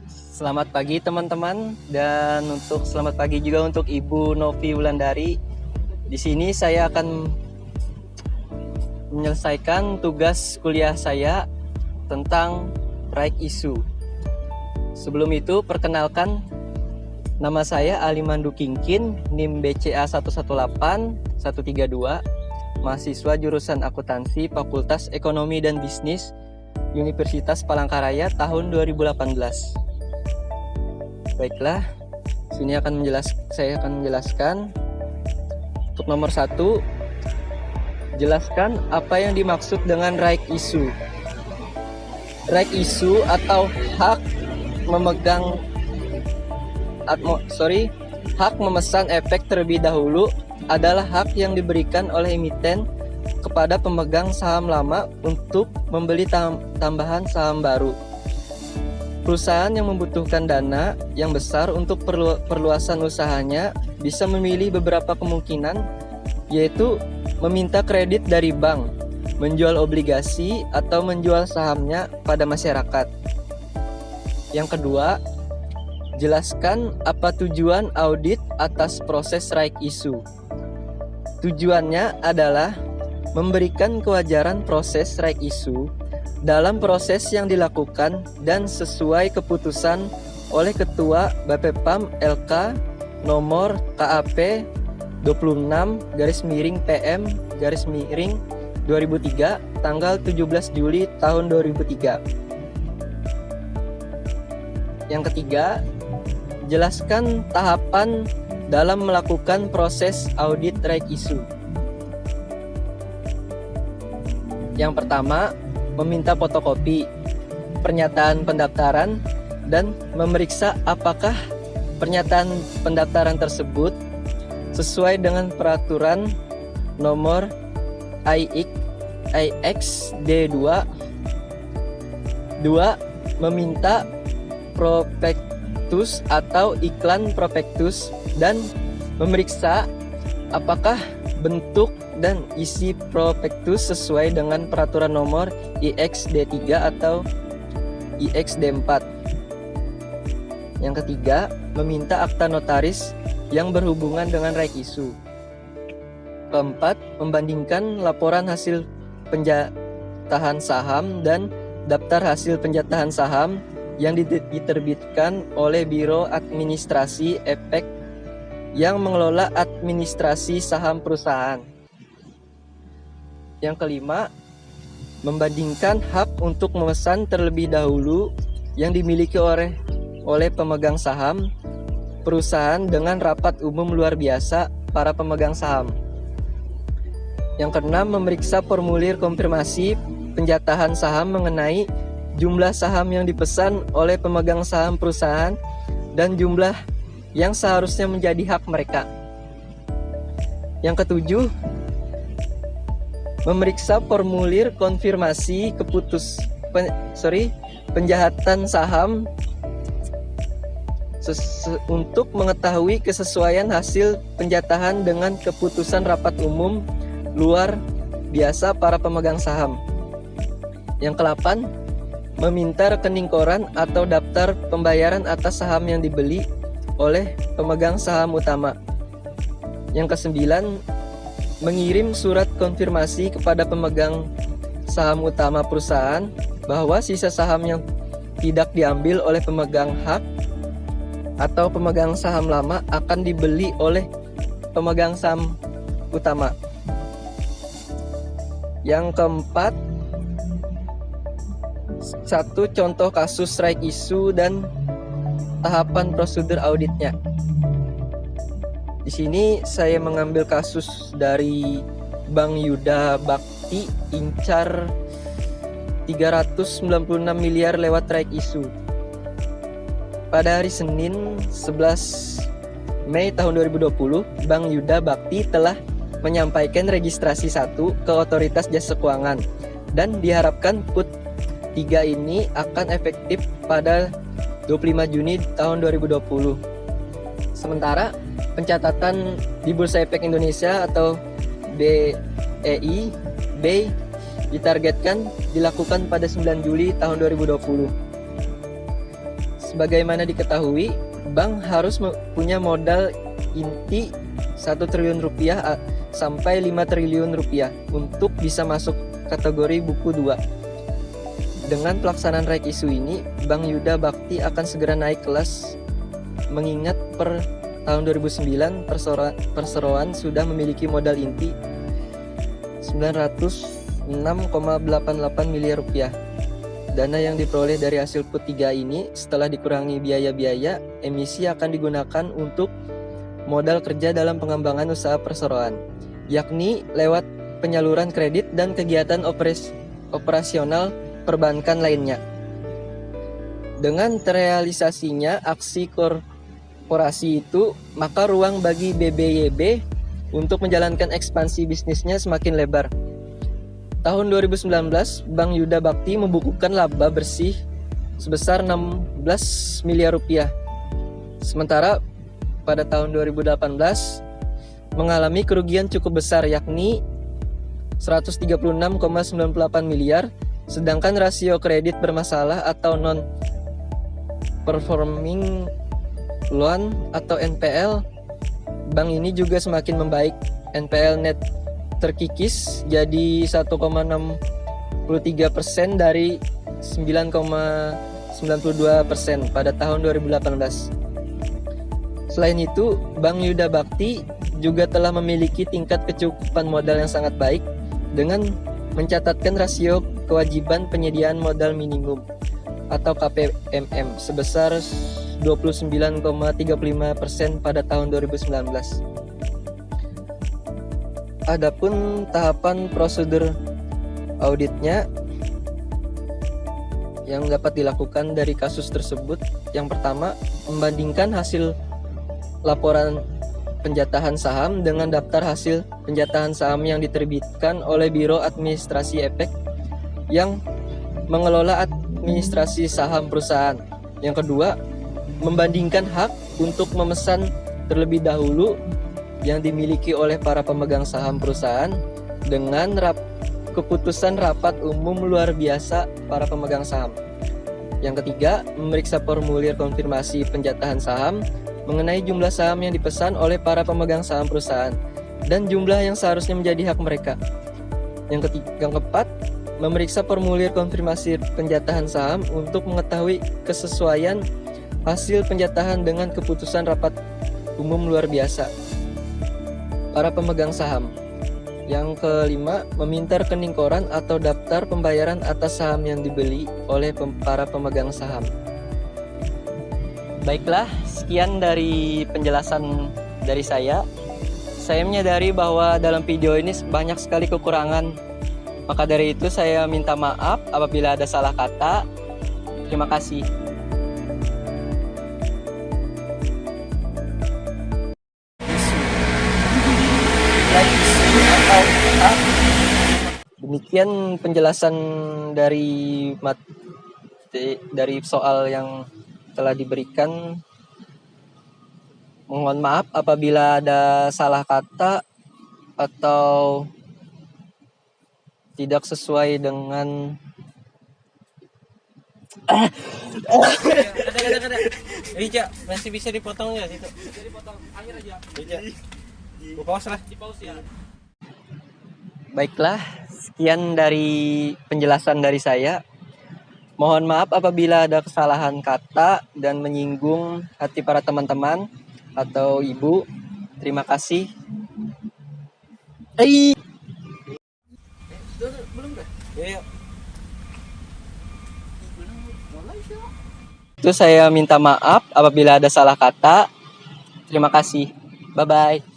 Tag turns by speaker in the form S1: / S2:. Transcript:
S1: Selamat pagi teman-teman, dan selamat pagi juga untuk Ibu Novi Wulandari. Di sini saya akan menyelesaikan tugas kuliah saya tentang right issue. Sebelum itu, perkenalkan, nama saya Alimandu Kingkin, NIM BCA 118132, mahasiswa jurusan akuntansi Fakultas Ekonomi dan Bisnis Universitas Palangkaraya tahun 2018. Baiklah, saya akan menjelaskan. Untuk nomor 1, jelaskan apa yang dimaksud dengan right issue. Right issue atau hak memesan efek terlebih dahulu adalah hak yang diberikan oleh emiten kepada pemegang saham lama untuk membeli tambahan saham baru. Perusahaan yang membutuhkan dana yang besar untuk perluasan usahanya bisa memilih beberapa kemungkinan, yaitu meminta kredit dari bank, menjual obligasi, atau menjual sahamnya pada masyarakat. Yang kedua, jelaskan apa tujuan audit atas proses right issue. Tujuannya adalah memberikan kewajaran proses right issue dalam proses yang dilakukan dan sesuai keputusan oleh Ketua Bapepam LK nomor KAP 26/PM/2003 tanggal 17 Juli tahun 2003. Yang ketiga, jelaskan tahapan dalam melakukan proses audit right issue. Yang pertama, meminta fotokopi pernyataan pendaftaran dan memeriksa apakah pernyataan pendaftaran tersebut sesuai dengan peraturan nomor IXD2. 2. Meminta prospektus atau iklan prospektus dan memeriksa apakah bentuk dan isi prospektus sesuai dengan peraturan nomor IXD3 atau IXD4. Yang ketiga, meminta akta notaris yang berhubungan dengan right issue. Keempat, membandingkan laporan hasil penjatahan saham dan daftar hasil penjatahan saham yang diterbitkan oleh Biro Administrasi Efek yang mengelola administrasi saham perusahaan. Yang kelima, membandingkan hak untuk memesan terlebih dahulu yang dimiliki oleh pemegang saham perusahaan dengan rapat umum luar biasa para pemegang saham. Yang keenam, memeriksa formulir konfirmasi penjatahan saham mengenai jumlah saham yang dipesan oleh pemegang saham perusahaan dan jumlah yang seharusnya menjadi hak mereka. Yang ketujuh, memeriksa formulir konfirmasi penjahatan saham untuk mengetahui kesesuaian hasil penjatahan dengan keputusan rapat umum luar biasa para pemegang saham. Yang kedelapan, meminta rekening koran atau daftar pembayaran atas saham yang dibeli oleh pemegang saham utama. Yang kesembilan, mengirim surat konfirmasi kepada pemegang saham utama perusahaan bahwa sisa saham yang tidak diambil oleh pemegang hak atau pemegang saham lama akan dibeli oleh pemegang saham utama. Yang keempat, satu contoh kasus right issue dan tahapan prosedur auditnya. Di sini saya mengambil kasus dari Bank Yuda Bakti incar 396 miliar lewat right issue. Pada hari Senin 11 Mei tahun 2020, Bank Yuda Bakti telah menyampaikan registrasi 1 ke Otoritas Jasa Keuangan dan diharapkan PUT 3 ini akan efektif pada 25 Juni tahun 2020. Sementara pencatatan di Bursa Efek Indonesia atau BEI ditargetkan dilakukan pada 9 Juli tahun 2020. Sebagaimana diketahui, bank harus punya modal inti 1 triliun rupiah sampai 5 triliun rupiah untuk bisa masuk kategori buku 2. Dengan pelaksanaan right issue ini, Bank Yuda Bakti akan segera naik kelas, mengingat per tahun 2009 perseroan sudah memiliki modal inti 906,88 miliar rupiah. Dana yang diperoleh dari hasil PUT 3 ini setelah dikurangi biaya-biaya emisi akan digunakan untuk modal kerja dalam pengembangan usaha perseroan, yakni lewat penyaluran kredit dan kegiatan operasional perbankan lainnya. Dengan terrealisasinya aksi korporasi itu, maka ruang bagi BBYB untuk menjalankan ekspansi bisnisnya semakin lebar. Tahun 2019, Bank Yuda Bakti membukukan laba bersih sebesar 16 miliar rupiah. Sementara pada tahun 2018 mengalami kerugian cukup besar, yakni 136,98 miliar, sedangkan rasio kredit bermasalah atau non-performing loan atau NPL bank ini juga semakin membaik. NPL net terkikis jadi 1,63% dari 9,92% pada tahun 2018. Selain itu, Bank Yuda Bakti juga telah memiliki tingkat kecukupan modal yang sangat baik dengan mencatatkan rasio kewajiban penyediaan modal minimum atau KPMM sebesar 29,35% pada tahun 2019. Adapun tahapan prosedur auditnya yang dapat dilakukan dari kasus tersebut, yang pertama, membandingkan hasil laporan penjatahan saham dengan daftar hasil penjatahan saham yang diterbitkan oleh Biro Administrasi Efek yang mengelola administrasi saham perusahaan. Yang kedua, membandingkan hak untuk memesan terlebih dahulu yang dimiliki oleh para pemegang saham perusahaan dengan keputusan rapat umum luar biasa para pemegang saham. Yang ketiga, memeriksa formulir konfirmasi penjatahan saham mengenai jumlah saham yang dipesan oleh para pemegang saham perusahaan dan jumlah yang seharusnya menjadi hak mereka. Yang keempat, memeriksa formulir konfirmasi penjatahan saham untuk mengetahui kesesuaian hasil penjatahan dengan keputusan rapat umum luar biasa para pemegang saham. Yang kelima, meminta rekening koran atau daftar pembayaran atas saham yang dibeli oleh para pemegang saham. Baiklah, sekian dari penjelasan dari saya. Saya menyadari bahwa dalam video ini banyak sekali kekurangan. Maka dari itu saya minta maaf apabila ada salah kata. Terima kasih. Demikian penjelasan dari soal yang telah diberikan. Mohon maaf apabila ada salah kata atau tidak sesuai dengan
S2: ada. Rija, masih bisa dipotong nggak situ? Bisa dipotong, akhir aja. Rija, gue pause lah. Di pause ya.
S1: Baiklah, sekian dari penjelasan dari saya. Mohon maaf apabila ada kesalahan kata dan menyinggung hati para teman-teman atau ibu. Terima kasih.
S2: Belum dah. Ya.
S1: Itu saya minta maaf apabila ada salah kata. Terima kasih. Bye-bye.